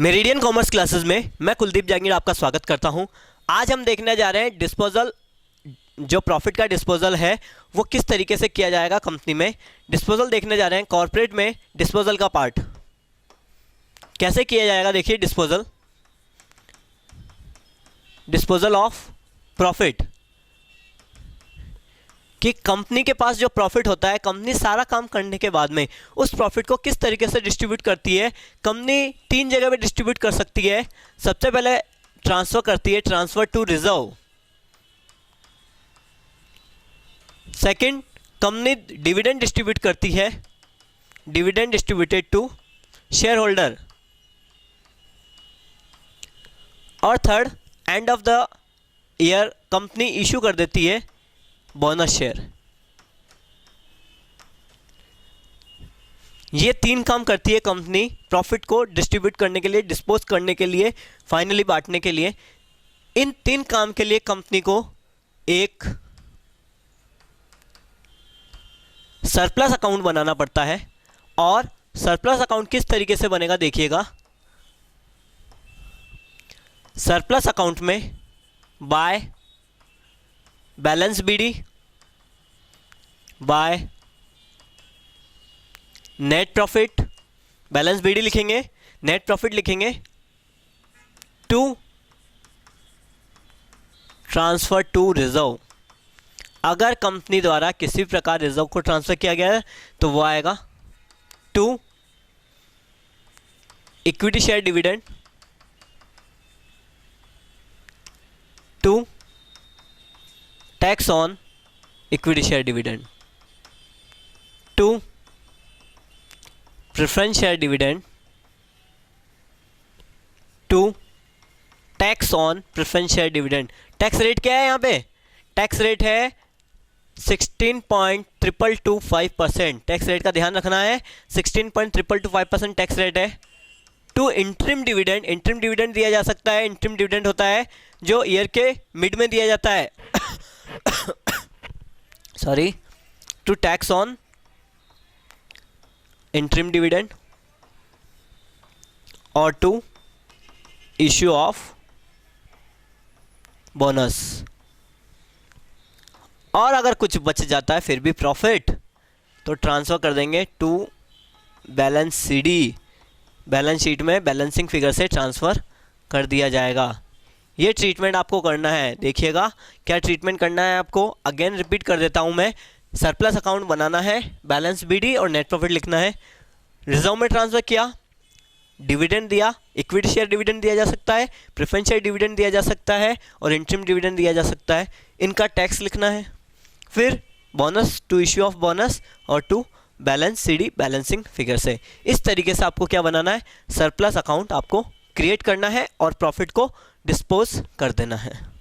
Meridian commerce classes में मैं कुलदीप जहांगीर आपका स्वागत करता हूं। आज हम देखने जा रहे हैं डिस्पोजल, जो प्रॉफिट का डिस्पोजल है वो किस तरीके से किया जाएगा कंपनी में। डिस्पोजल देखने जा रहे हैं कॉर्पोरेट में। डिस्पोजल का पार्ट कैसे किया जाएगा, देखिए डिस्पोजल ऑफ प्रॉफिट, कि कंपनी के पास जो प्रॉफिट होता है, कंपनी सारा काम करने के बाद में उस प्रॉफिट को किस तरीके से डिस्ट्रीब्यूट करती है। कंपनी तीन जगह पे डिस्ट्रीब्यूट कर सकती है। सबसे पहले ट्रांसफर करती है, transfer to reserve. Second, company dividend distribute करती है, dividend distributed to shareholder. और third, end of the year company issue कर देती है बोनस शेयर। ये तीन काम करती है कंपनी प्रॉफिट को डिस्ट्रीब्यूट करने के लिए, डिस्पोज करने के लिए, फाइनली बांटने के लिए। इन तीन काम के लिए कंपनी को एक सरप्लस अकाउंट बनाना पड़ता है। और सरप्लस अकाउंट किस तरीके से बनेगा देखिएगा। सरप्लस अकाउंट में by balance BD, by net profit, balance BD लिखेंगे, नेट प्रॉफिट लिखेंगे, टू ट्रांसफर टू रिजर्व। अगर कंपनी द्वारा किसी प्रकार रिजर्व को ट्रांसफर किया गया है तो वो आएगा to equity share dividend, to tax on equity share dividend, to preference share dividend, to tax on preference share dividend. Tax rate क्या है यहाँ पे? टैक्स रेट है 16.2225%। टैक्स रेट का ध्यान रखना है, 16.2225% टैक्स रेट है। To interim dividend, interim dividend दिया जा सकता है। इंटरिम डिविडेंड होता है जो ईयर के मिड में दिया जाता है। Sorry, to tax on interim dividend और टू इश्यू ऑफ बोनस। और अगर कुछ बच जाता है फिर भी प्रॉफिट, तो ट्रांसफर कर देंगे to balance CD. Balance sheet में बैलेंसिंग फिगर से ट्रांसफ़र कर दिया जाएगा। ये ट्रीटमेंट आपको करना है। देखिएगा क्या ट्रीटमेंट करना है आपको। अगेन रिपीट कर देता हूँ मैं। सरप्लस अकाउंट बनाना है, बैलेंस बीडी और नेट प्रॉफिट लिखना है। रिजर्व में ट्रांसफ़र किया, डिविडेंड दिया, इक्विटी शेयर डिविडेंड दिया जा सकता है, प्रेफरेंस शेयर डिविडेंड दिया जा सकता है और इंटरिम डिविडेंड दिया जा सकता है। इनका टैक्स लिखना है। फिर bonus, to issue of bonus और to balance CD balancing figure से। इस तरीके से आपको क्या बनाना है, सरप्लस अकाउंट आपको क्रिएट करना है और प्रॉफिट को डिस्पोज कर देना है।